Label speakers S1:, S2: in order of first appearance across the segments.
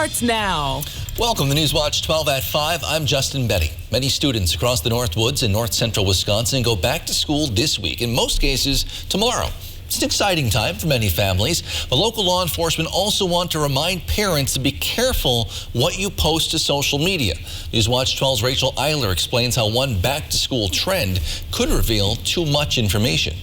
S1: starts now.
S2: Welcome to Newswatch 12 at 5. I'm Justin Betty. Many students across the Northwoods in north central Wisconsin go back to school this week, in most cases tomorrow. It's an exciting time for many families, but local law enforcement also want to remind parents to be careful what you post to social media. Newswatch 12's Rachel Eiler explains how one back-to-school trend could reveal too much information.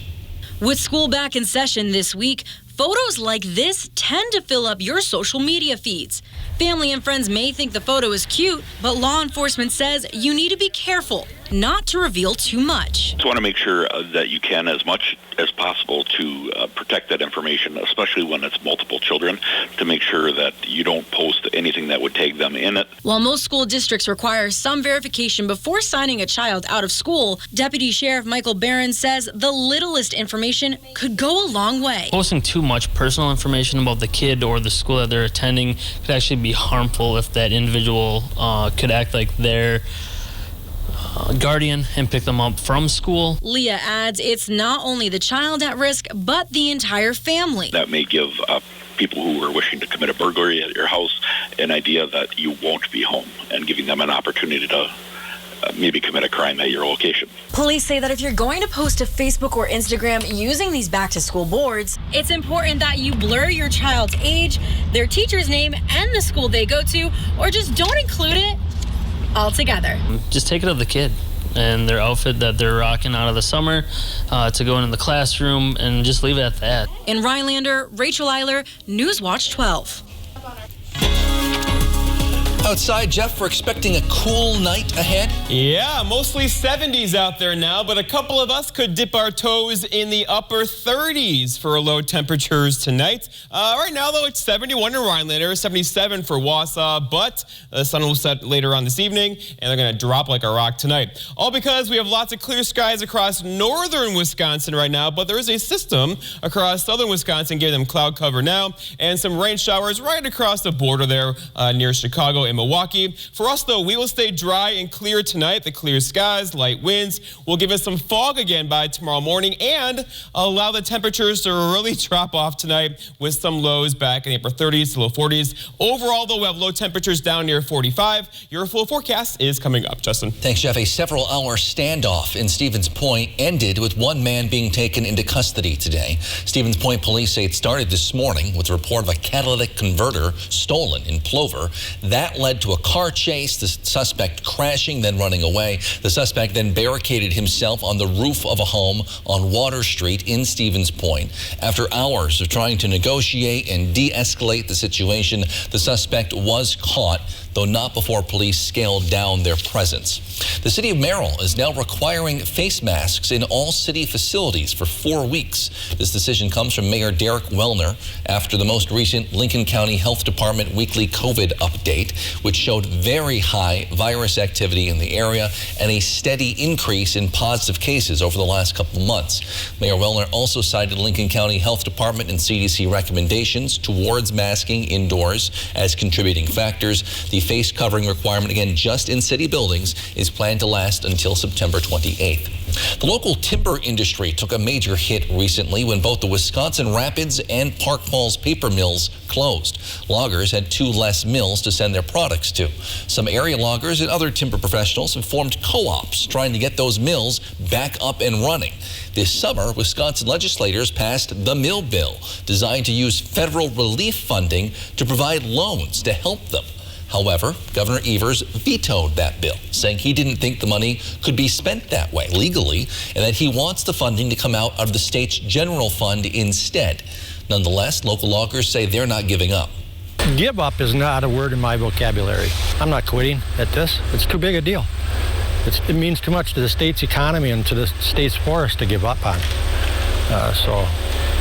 S3: With school back in session this week, photos like this tend to fill up your social media feeds. Family and friends may think the photo is cute, but law enforcement says you need to be careful not to reveal too much.
S4: Just want to make sure that you can, as much as possible, to protect that information, especially when it's multiple children, to make sure that you don't post anything that would tag them in it.
S3: While most school districts require some verification before signing a child out of school, Deputy Sheriff Michael Barron says the littlest information could go a long way.
S5: Posting too much personal information about the kid or the school that they're attending could actually be harmful if that individual could act like their guardian and pick them up from school.
S3: Leah adds it's not only the child at risk, but the entire family.
S4: That may give people who are wishing to commit a burglary at your house an idea that you won't be home, and giving them an opportunity to maybe commit a crime at your location.
S3: Police say that if you're going to post to Facebook or Instagram using these back-to-school boards, it's important that you blur your child's age, their teacher's name, and the school they go to, or just don't include it altogether.
S5: Just take it of the kid and their outfit that they're rocking out of the summer to go into the classroom, and just leave it at that.
S3: In Rhinelander, Rachel Eiler, Newswatch 12.
S2: Outside, Jeff, we're expecting a cool night ahead.
S6: Yeah, mostly 70s out there now, but a couple of us could dip our toes in the upper 30s for low temperatures tonight. Right now, though, it's 71 in Rhinelander, 77 for Wausau, but the sun will set later on this evening, and they're going to drop like a rock tonight. All because we have lots of clear skies across northern Wisconsin right now, but there is a system across southern Wisconsin giving them cloud cover now, and some rain showers right across the border there near Chicago and Milwaukee. For us, though, we will stay dry and clear tonight. The clear skies, light winds will give us some fog again by tomorrow morning and allow the temperatures to really drop off tonight with some lows back in the upper 30s to low 40s. Overall, though, we have low temperatures down near 45. Your full forecast is coming up. Justin.
S2: Thanks, Jeff. A several-hour standoff in Stevens Point ended with one man being taken into custody today. Stevens Point police say it started this morning with a report of a catalytic converter stolen in Plover. That led to a car chase, the suspect crashing, then running away. The suspect then barricaded himself on the roof of a home on Water Street in Stevens Point. After hours of trying to negotiate and de-escalate the situation, the suspect was caught, though not before police scaled down their presence. The city of Merrill is now requiring face masks in all city facilities for 4 weeks. This decision comes from Mayor Derek Wellner after the most recent Lincoln County Health Department weekly COVID update, which showed very high virus activity in the area and a steady increase in positive cases over the last couple of months. Mayor Wellner also cited Lincoln County Health Department and CDC recommendations towards masking indoors as contributing factors. The face covering requirement, again, just in city buildings, is planned to last until September 28th. The local timber industry took a major hit recently when both the Wisconsin Rapids and Park Falls paper mills closed. Loggers had 2 less mills to send their products to. Some area loggers and other timber professionals have formed co-ops trying to get those mills back up and running. This summer, Wisconsin legislators passed the Mill Bill, designed to use federal relief funding to provide loans to help them. However, Governor Evers vetoed that bill, saying he didn't think the money could be spent that way legally, and that he wants the funding to come out of the state's general fund instead. Nonetheless, local loggers say they're not giving up.
S7: Give up is not a word in my vocabulary. I'm not quitting at this. It's too big a deal. It means too much to the state's economy and to the state's forest to give up on. So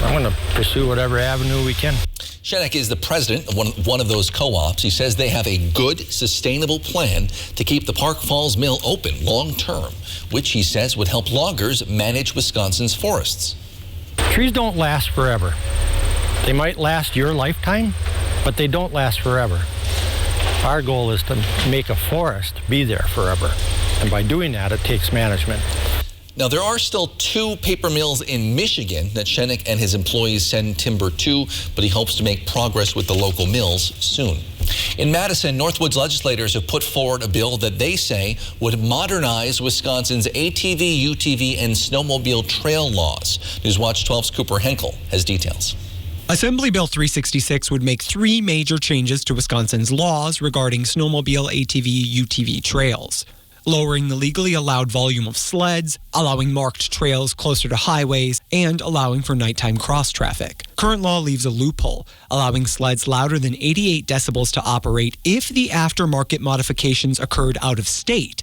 S7: I'm going to pursue whatever avenue we can.
S2: Shenek is the president of one of those co-ops. He says they have a good, sustainable plan to keep the Park Falls Mill open long term, which he says would help loggers manage Wisconsin's forests.
S7: Trees don't last forever. They might last your lifetime, but they don't last forever. Our goal is to make a forest be there forever. And by doing that, it takes management.
S2: Now, there are still 2 paper mills in Michigan that Shenik and his employees send timber to, but he hopes to make progress with the local mills soon. In Madison, Northwoods legislators have put forward a bill that they say would modernize Wisconsin's ATV, UTV, and snowmobile trail laws. Newswatch 12's Cooper Henkel has details.
S1: Assembly Bill 366 would make 3 major changes to Wisconsin's laws regarding snowmobile, ATV, UTV trails. Lowering the legally allowed volume of sleds, allowing marked trails closer to highways, and allowing for nighttime cross traffic. Current law leaves a loophole, allowing sleds louder than 88 decibels to operate if the aftermarket modifications occurred out of state.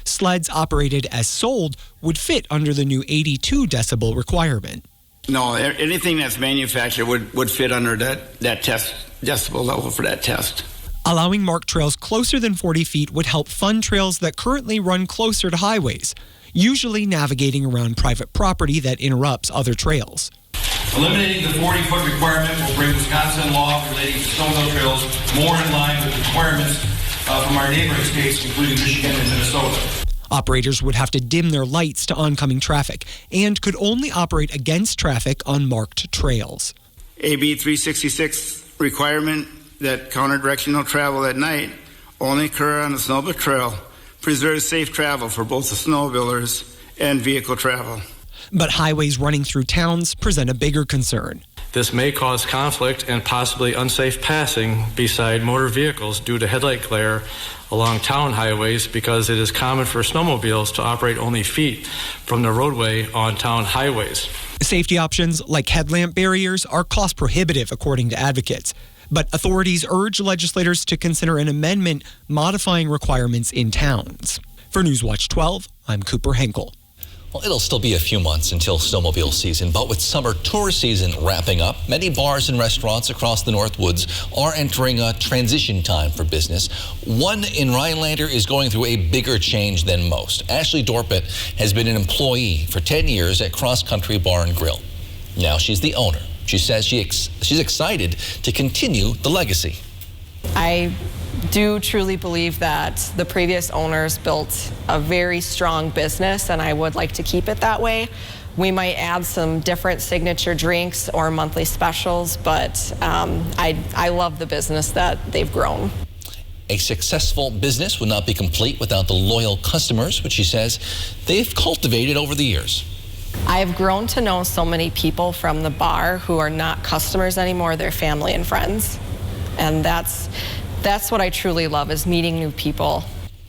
S1: Sleds operated as sold would fit under the new 82 decibel requirement.
S8: No, anything that's manufactured would fit under that test decibel level for that test.
S1: Allowing marked trails closer than 40 feet would help fund trails that currently run closer to highways, usually navigating around private property that interrupts other trails.
S9: Eliminating the 40-foot requirement will bring Wisconsin law relating to snowmobile trails more in line with requirements from our neighboring states, including Michigan and Minnesota.
S1: Operators would have to dim their lights to oncoming traffic and could only operate against traffic on marked trails.
S8: AB 366 requirement that counter-directional travel at night only occur on a snowmobile trail preserves safe travel for both the snowmobilers and vehicle travel.
S1: But highways running through towns present a bigger concern.
S10: This may cause conflict and possibly unsafe passing beside motor vehicles due to headlight glare along town highways because it is common for snowmobiles to operate only feet from the roadway on town highways.
S1: Safety options like headlamp barriers are cost prohibitive, according to advocates. But authorities urge legislators to consider an amendment modifying requirements in towns. For Newswatch 12, I'm Cooper Henkel.
S2: Well, it'll still be a few months until snowmobile season, but with summer tourist season wrapping up, many bars and restaurants across the Northwoods are entering a transition time for business. One in Rhinelander is going through a bigger change than most. Ashley Dorpet has been an employee for 10 years at Cross Country Bar and Grill. Now she's the owner. She says she's excited to continue the legacy.
S11: I do truly believe that the previous owners built a very strong business, and I would like to keep it that way. We might add some different signature drinks or monthly specials, but I love the business that they've grown.
S2: A successful business would not be complete without the loyal customers, which she says they've cultivated over the years.
S11: I've grown to know so many people from the bar who are not customers anymore, they're family and friends. And that's what I truly love, is meeting new people.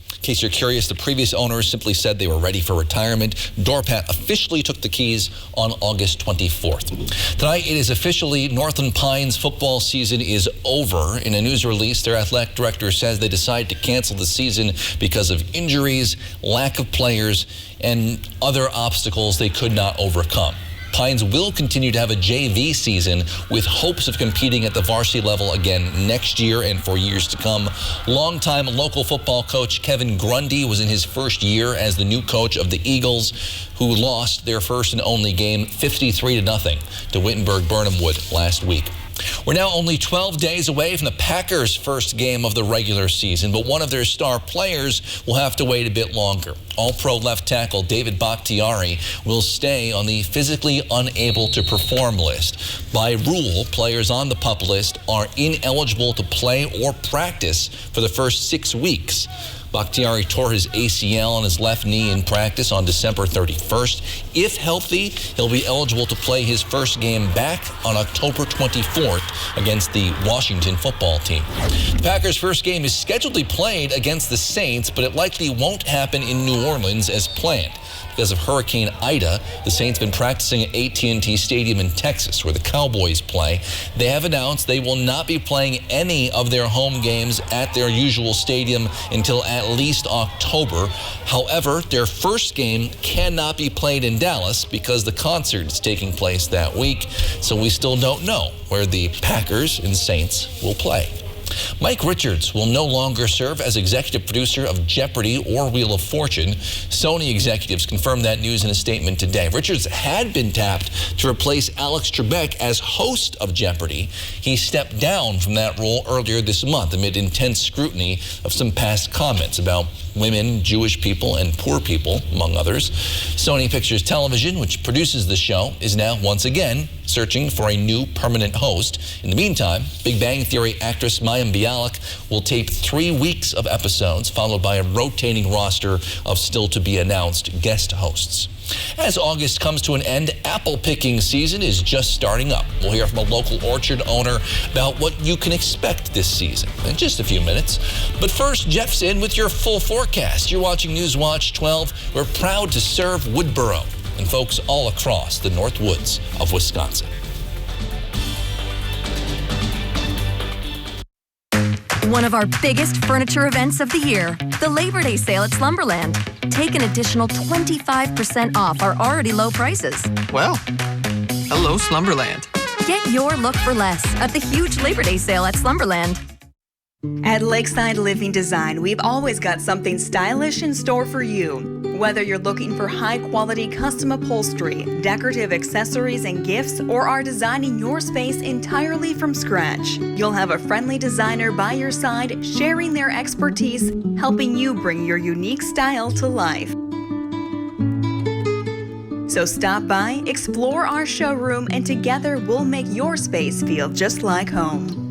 S2: In case you're curious, the previous owners simply said they were ready for retirement. Dorpat officially took the keys on August 24th. Tonight, it is officially Northland Pines football season is over. In a news release, their athletic director says they decided to cancel the season because of injuries, lack of players, and other obstacles they could not overcome. Pines will continue to have a JV season with hopes of competing at the varsity level again next year and for years to come. Longtime local football coach Kevin Grundy was in his first year as the new coach of the Eagles, who lost their first and only game 53-0 to Wittenberg-Burnhamwood last week. We're now only 12 days away from the Packers' first game of the regular season, but one of their star players will have to wait a bit longer. All-Pro left tackle David Bakhtiari will stay on the physically unable to perform list. By rule, players on the PUP list are ineligible to play or practice for the first 6 weeks. Bakhtiari tore his ACL on his left knee in practice on December 31st. If healthy, he'll be eligible to play his first game back on October 24th against the Washington football team. The Packers' first game is scheduled to be played against the Saints, but it likely won't happen in New Orleans as planned. Because of Hurricane Ida, the Saints have been practicing at AT&T Stadium in Texas, where the Cowboys play. They have announced they will not be playing any of their home games at their usual stadium until at least October. However, their first game cannot be played in Dallas because the concert is taking place that week, so we still don't know where the Packers and Saints will play. Mike Richards will no longer serve as executive producer of Jeopardy or Wheel of Fortune. Sony executives confirmed that news in a statement today. Richards had been tapped to replace Alex Trebek as host of Jeopardy. He stepped down from that role earlier this month amid intense scrutiny of some past comments about women, Jewish people, and poor people, among others. Sony Pictures Television, which produces the show, is now once again searching for a new permanent host. In the meantime, Big Bang Theory actress Mayim Bialik will tape 3 weeks of episodes, followed by a rotating roster of still-to-be-announced guest hosts. As August comes to an end, apple picking season is just starting up. We'll hear from a local orchard owner about what you can expect this season in just a few minutes. But first, Jeff's in with your full forecast. You're watching News Watch 12. We're proud to serve Woodboro and folks all across the North Woods of Wisconsin.
S12: One of our biggest furniture events of the year, the Labor Day sale at Slumberland. Take an additional 25% off our already low prices.
S13: Well, hello, Slumberland.
S12: Get your look for less at the huge Labor Day sale at Slumberland.
S14: At Lakeside Living Design, we've always got something stylish in store for you. Whether you're looking for high-quality custom upholstery, decorative accessories and gifts, or are designing your space entirely from scratch, you'll have a friendly designer by your side, sharing their expertise, helping you bring your unique style to life. So stop by, explore our showroom, and together we'll make your space feel just like home.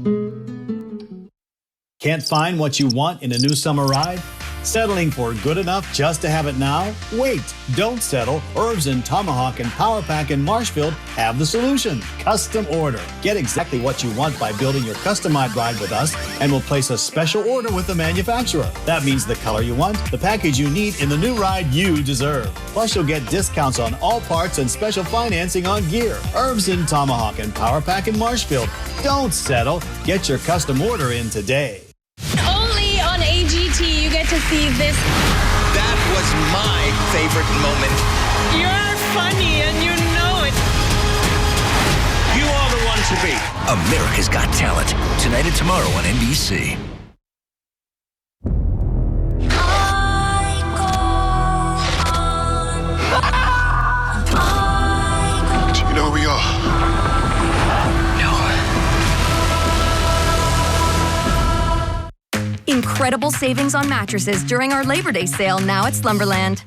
S15: Can't find what you want in a new summer ride? Settling for good enough just to have it now? Wait, don't settle. Herbs and Tomahawk and Power Pack in Marshfield have the solution. Custom order. Get exactly what you want by building your customized ride with us, and we'll place a special order with the manufacturer. That means the color you want, the package you need in the new ride you deserve. Plus, you'll get discounts on all parts and special financing on gear. Herbs and Tomahawk and Power Pack in Marshfield. Don't settle. Get your custom order in today.
S16: Only on AGT you get to see this.
S17: That was my favorite moment.
S16: You're funny and you know it.
S17: You are the one to beat.
S18: America's Got Talent. Tonight and tomorrow on NBC.
S19: Do you know who we are?
S12: Incredible savings on mattresses during our Labor Day sale now at Slumberland.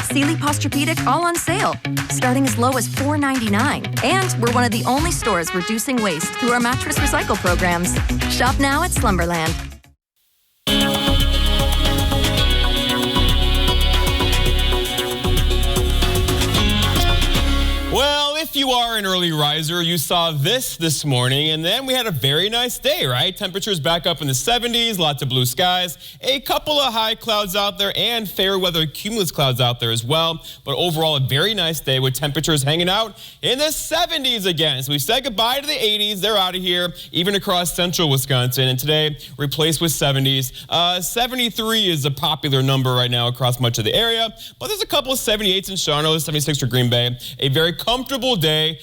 S12: Sealy Posturepedic all on sale, starting as low as $4.99. And we're one of the only stores reducing waste through our mattress recycle programs. Shop now at Slumberland.
S6: Well, if you are an early riser, you saw this morning, and then we had a very nice day, right? Temperatures back up in the 70s, lots of blue skies, a couple of high clouds out there, and fair weather cumulus clouds out there as well. But overall, a very nice day with temperatures hanging out in the 70s again. So we said goodbye to the 80s. They're out of here, even across central Wisconsin. And today, replaced with 70s. 73 is a popular number right now across much of the area. But there's a couple of 78s in Shawano, 76 for Green Bay. A very comfortable day.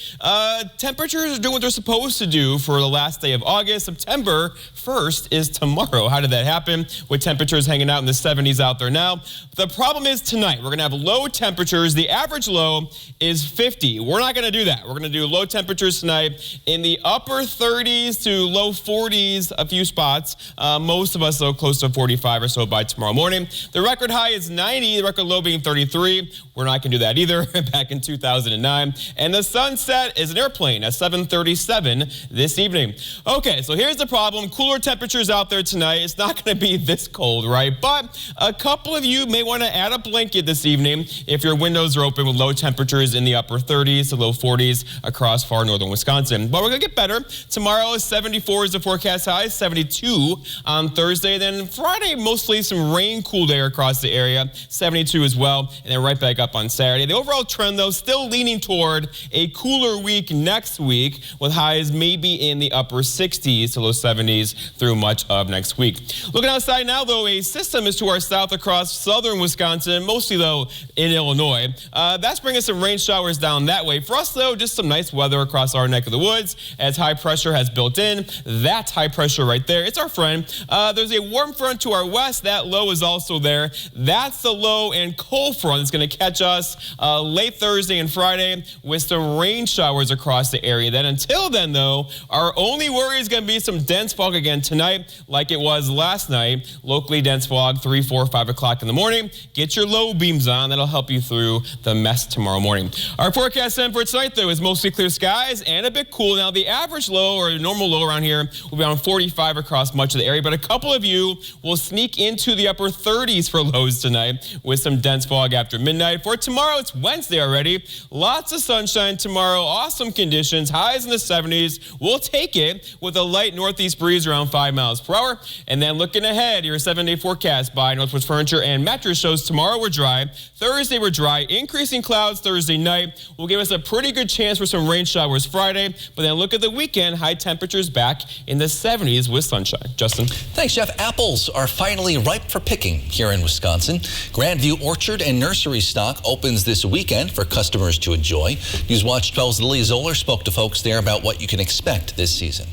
S6: Temperatures are doing what they're supposed to do for the last day of August. September 1st is tomorrow. How did that happen? With temperatures hanging out in the 70s out there now. The problem is tonight, we're going to have low temperatures. The average low is 50. We're not going to do that. We're going to do low temperatures tonight in the upper 30s to low 40s, a few spots. Most of us, though, close to 45 or so by tomorrow morning. The record high is 90, the record low being 33. We're not going to do that either. Back in 2009. And the sunset is an airplane at 7:37 this evening. Okay, so here's the problem. Cooler temperatures out there tonight. It's not going to be this cold, right? But a couple of you may want to add a blanket this evening if your windows are open with low temperatures in the upper 30s to low 40s across far northern Wisconsin. But we're going to get better. Tomorrow is 74 is the forecast high, 72 on Thursday. Then Friday, mostly some rain, cool day across the area, 72 as well. And then right back up on Saturday. The overall trend, though, still leaning toward a a cooler week next week with highs maybe in the upper 60s to low 70s through much of next week. Looking outside now, though, a system is to our south across southern Wisconsin, mostly, though, in Illinois. That's bringing some rain showers down that way. For us, though, just some nice weather across our neck of the woods as high pressure has built in. That's high pressure right there. It's our friend. There's a warm front to our west. That low is also there. That's the low and cold front that's going to catch us late Thursday and Friday with some rain showers across the area. Then until then, though, our only worry is going to be some dense fog again tonight like it was last night. Locally dense fog 3, 4, 5 o'clock in the morning. Get your low beams on. That'll help you through the mess tomorrow morning. Our forecast then for tonight, though, is mostly clear skies and a bit cool. Now, the average low or normal low around here will be around 45 across much of the area, but a couple of you will sneak into the upper 30s for lows tonight with some dense fog after midnight. For tomorrow, it's Wednesday already. Lots of sunshine tomorrow. Awesome conditions. Highs in the 70s. We'll take it with a light northeast breeze around 5 miles per hour. And then looking ahead, your 7-day forecast by Northwest Furniture and Mattress shows tomorrow we're dry. Thursday we're dry. Increasing clouds Thursday night will give us a pretty good chance for some rain showers Friday. But then look at the weekend. High temperatures back in the 70s with sunshine. Justin.
S2: Thanks, Jeff. Apples are finally ripe for picking here in Wisconsin. Grandview Orchard and Nursery stock opens this weekend for customers to enjoy. Newswatch 12's Lily Zoller spoke to folks there about what you can expect this season.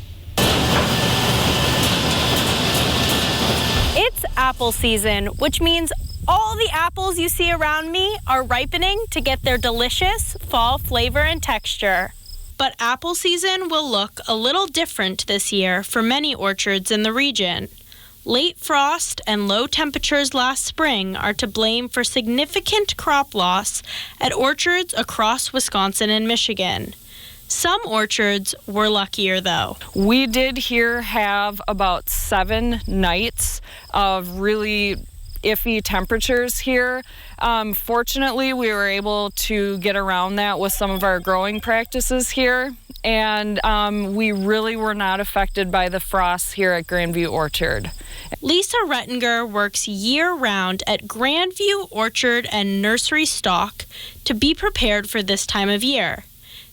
S20: It's apple season, which means all the apples you see around me are ripening to get their delicious fall flavor and texture. But apple season will look a little different this year for many orchards in the region. Late frost and low temperatures last spring are to blame for significant crop loss at orchards across Wisconsin and Michigan. Some orchards were luckier, though.
S11: We did here have about 7 nights of really iffy temperatures here. Fortunately, we were able to get around that with some of our growing practices here, and we really were not affected by the frosts here at Grandview Orchard.
S20: Lisa Rettinger works year-round at Grandview Orchard and Nursery stock to be prepared for this time of year.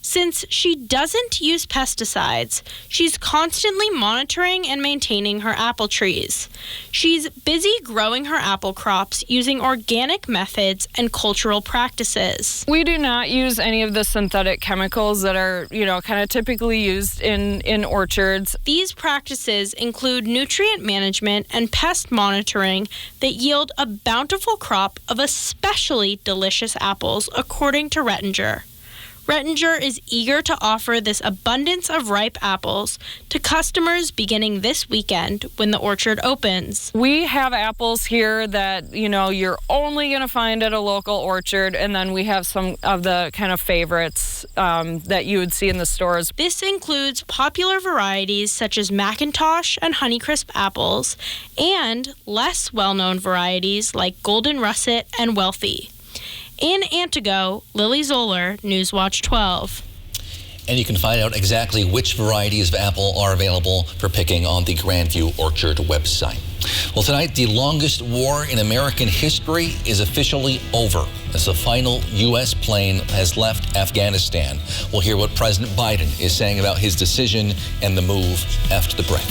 S20: Since she doesn't use pesticides, she's constantly monitoring and maintaining her apple trees. She's busy growing her apple crops using organic methods and cultural practices.
S11: We do not use any of the synthetic chemicals that are, kind of typically used in orchards.
S20: These practices include nutrient management and pest monitoring that yield a bountiful crop of especially delicious apples, according to Rettinger. Rettinger is eager to offer this abundance of ripe apples to customers beginning this weekend when the orchard opens.
S11: We have apples here that, you're only going to find at a local orchard, and then we have some of the kind of favorites that you would see in the stores.
S20: This includes popular varieties such as Macintosh and Honeycrisp apples, and less well-known varieties like Golden Russet and Wealthy. In Antigo, Lily Zoller, Newswatch 12.
S2: And you can find out exactly which varieties of apple are available for picking on the Grandview Orchard website. Well, tonight, the longest war in American history is officially over as the final U.S. plane has left Afghanistan. We'll hear what President Biden is saying about his decision and the move after the break.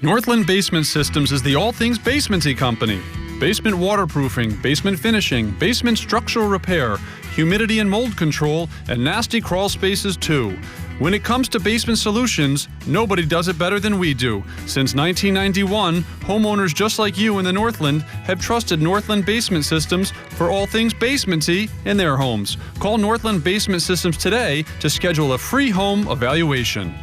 S21: Northland Basement Systems is the all things basementy company. Basement waterproofing, basement finishing, basement structural repair, humidity and mold control, and nasty crawl spaces too. When it comes to basement solutions, nobody does it better than we do. Since 1991, homeowners just like you in the Northland have trusted Northland Basement Systems for all things basementy in their homes. Call Northland Basement Systems today to schedule a free home evaluation.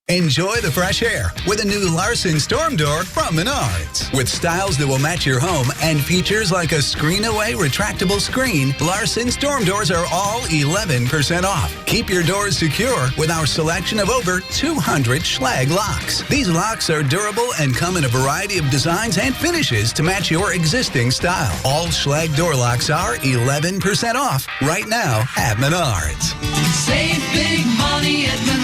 S22: Enjoy the fresh air with a new Larson Storm Door from Menards. With styles that will match your home and features like a screen-away retractable screen, Larson Storm Doors are all 11% off. Keep your doors secure with our selection of over 200 Schlage locks. These locks are durable and come in a variety of designs and finishes to match your existing style. All Schlage door locks are 11% off right now at Menards.
S23: Save big money at Menards.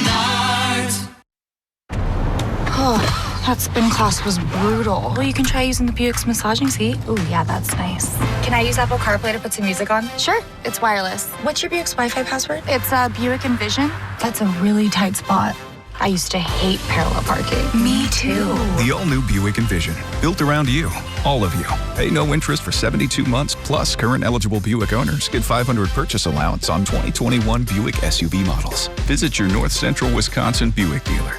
S4: That spin class was brutal. Well, you can try using the Buick's massaging seat.
S5: Ooh, yeah, that's nice.
S4: Can I use Apple CarPlay to put some music on?
S5: Sure, it's wireless.
S4: What's your Buick's Wi-Fi password?
S5: It's Buick Envision.
S4: That's a really tight spot.
S5: I used to hate parallel parking.
S4: Me too.
S23: The all-new Buick Envision, built around you, all of you. Pay no interest for 72 months, plus current eligible Buick owners get $500 purchase allowance on 2021 Buick SUV models. Visit your North Central Wisconsin Buick dealer.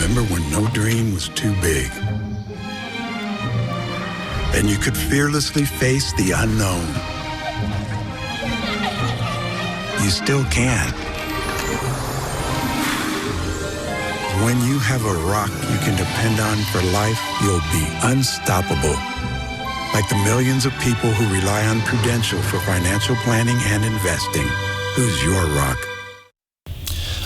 S24: Remember when no dream was too big? And you could fearlessly face the unknown. You still can. When you have a rock you can depend on for life, you'll be unstoppable. Like the millions of people who rely on Prudential for financial planning and investing. Who's your rock?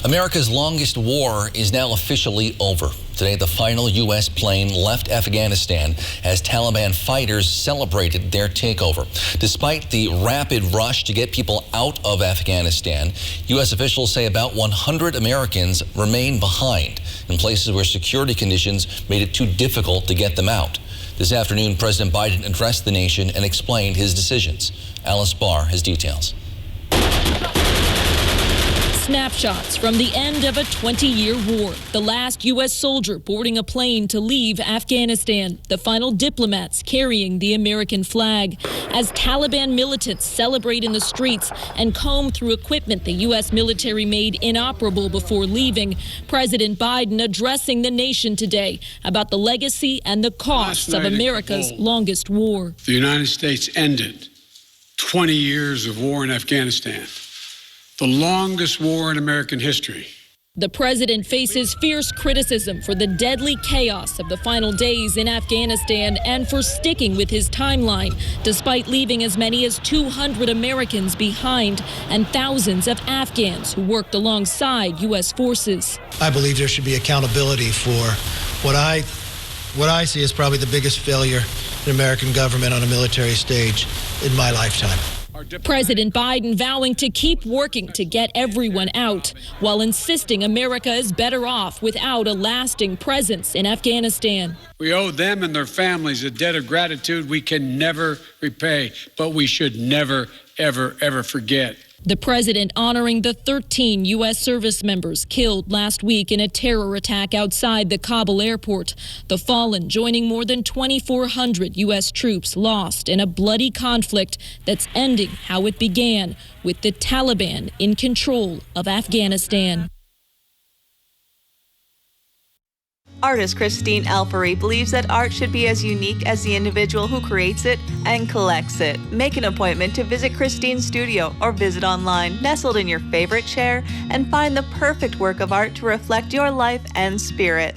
S2: America's longest war is now officially over. Today, the final U.S. plane left Afghanistan as Taliban fighters celebrated their takeover. Despite the rapid rush to get people out of Afghanistan, U.S. officials say about 100 Americans remain behind in places where security conditions made it too difficult to get them out. This afternoon, President Biden addressed the nation and explained his decisions. Alice Barr has details.
S25: Snapshots from the end of a 20-year war. The last U.S. soldier boarding a plane to leave Afghanistan. The final diplomats carrying the American flag. As Taliban militants celebrate in the streets and comb through equipment the U.S. military made inoperable before leaving, President Biden addressing the nation today about the legacy and the costs of America's longest war.
S26: The United States ended 20 years of war in Afghanistan. The longest war in American history.
S25: The president faces fierce criticism for the deadly chaos of the final days in Afghanistan and for sticking with his timeline, despite leaving as many as 200 Americans behind and thousands of Afghans who worked alongside U.S. forces.
S27: I believe there should be accountability for what I see as probably the biggest failure in American government on a military stage in my lifetime.
S25: President Biden vowing to keep working to get everyone out, while insisting America is better off without a lasting presence in Afghanistan.
S26: We owe them and their families a debt of gratitude we can never repay, but we should never, ever, ever forget.
S25: The president honoring the 13 U.S. service members killed last week in a terror attack outside the Kabul airport. The fallen joining more than 2,400 U.S. troops lost in a bloody conflict that's ending how it began, with the Taliban in control of Afghanistan.
S28: Artist Christine Alpery believes that art should be as unique as the individual who creates it and collects it. Make an appointment to visit Christine's studio or visit online, nestled in your favorite chair, and find the perfect work of art to reflect your life and spirit.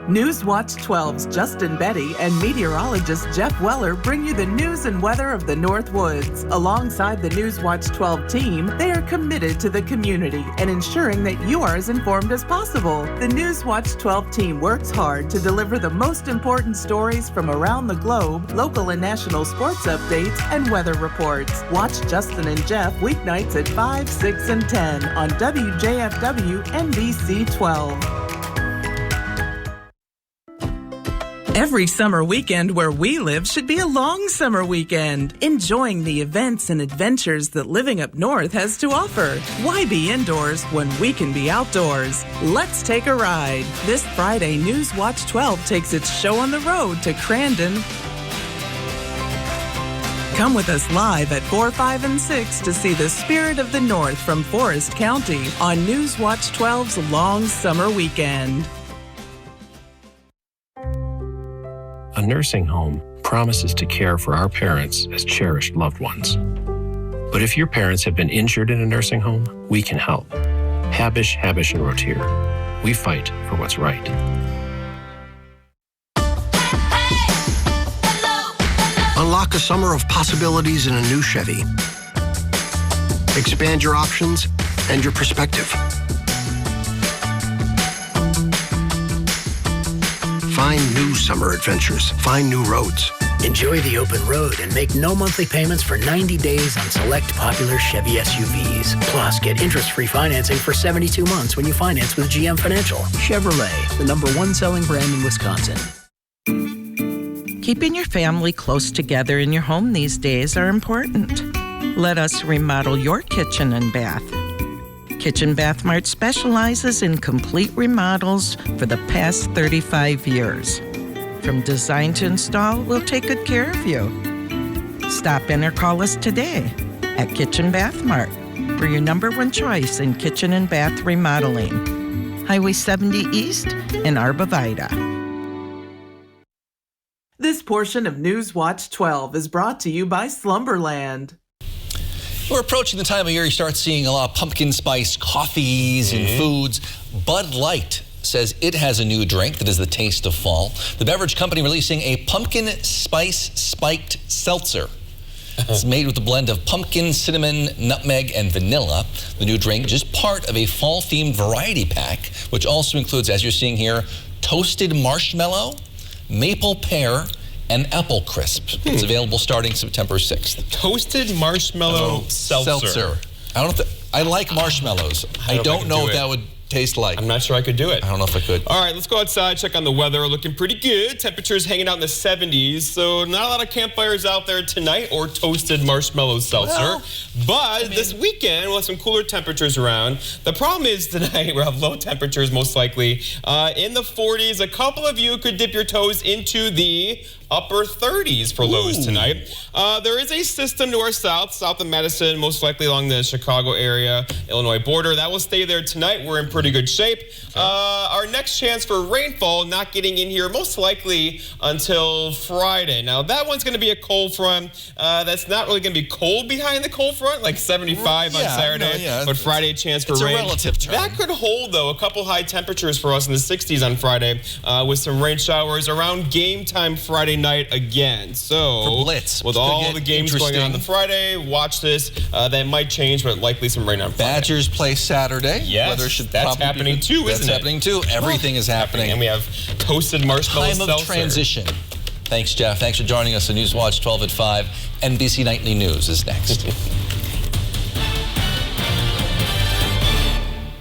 S29: Newswatch 12's Justin Betty and meteorologist Jeff Weller bring you the news and weather of the North Woods. Alongside the Newswatch 12 team, they are committed to the community and ensuring that you are as informed as possible. The Newswatch 12 team works hard to deliver the most important stories from around the globe, local and national sports updates, and weather reports. Watch Justin and Jeff weeknights at 5, 6, and 10 on WJFW NBC 12. Every summer weekend where we live should be a long summer weekend, enjoying the events and adventures that living up north has to offer. Why be indoors when we can be outdoors? Let's take a ride. This Friday, Newswatch 12 takes its show on the road to Crandon. Come with us live at 4, 5, and 6 to see the spirit of the North from Forest County on Newswatch 12's long summer weekend.
S30: A nursing home promises to care for our parents as cherished loved ones. But if your parents have been injured in a nursing home, we can help. Habish, Habish, and Rotier. We fight for what's right.
S31: Unlock a summer of possibilities in a new Chevy. Expand your options and your perspective. Find new summer adventures. Find new roads. Enjoy the open road and make no monthly payments for 90 days on select popular Chevy SUVs. Plus, get interest-free financing for 72 months when you finance with GM Financial. Chevrolet, the #1 selling brand in Wisconsin.
S1: Keeping your family close together in your home these days are important. Let us remodel your kitchen and bath. Kitchen Bath Mart specializes in complete remodels for the past 35 years. From design to install, we'll take good care of you. Stop in or call us today at Kitchen Bath Mart. We're your #1 choice in kitchen and bath remodeling. Highway 70 East in Arborvita.
S29: This portion of Newswatch 12 is brought to you by Slumberland.
S2: We're approaching the time of year you start seeing a lot of pumpkin spice coffees and foods. Bud Light says it has a new drink that is the taste of fall. The beverage company releasing a pumpkin spice spiked seltzer. It's made with a blend of pumpkin, cinnamon, nutmeg, and vanilla. The new drink, just part of a fall-themed variety pack, which also includes, as you're seeing here, toasted marshmallow, maple pear, and apple crisp. It's available starting September 6th.
S6: Toasted marshmallow seltzer.
S2: I don't know if I like marshmallows. I don't know what that would taste like.
S6: I'm not sure I could do it.
S2: I don't know if I could.
S6: All right, let's go outside, check on the weather. Looking pretty good. Temperatures hanging out in the 70s, so not a lot of campfires out there tonight or toasted marshmallow seltzer. But this weekend, we'll have some cooler temperatures around. The problem is tonight, we'll have low temperatures most likely in the 40s. A couple of you could dip your toes into the upper 30s for lows tonight. There is a system to our south of Madison, most likely along the Chicago area, Illinois border. That will stay there tonight. We're in pretty good shape. Our next chance for rainfall not getting in here most likely until Friday. Now, that one's going to be a cold front. That's not really going to be cold behind the cold front, like 75 on Saturday. But Friday, a chance for rain.
S2: It's a relative term.
S6: That could hold, though, a couple high temperatures for us in the 60s on Friday with some rain showers around game time Friday night again. So, with all the games going on Friday, watch this. That might change, but likely some rain on Friday.
S2: Badgers play Saturday.
S6: Yes, that's happening too, isn't it?
S2: That's happening too. Everything is happening.
S6: And we have toasted marshmallow seltzer.
S2: Time of transition. Thanks, Jeff. Thanks for joining us on Newswatch 12 at 5. NBC Nightly News is next.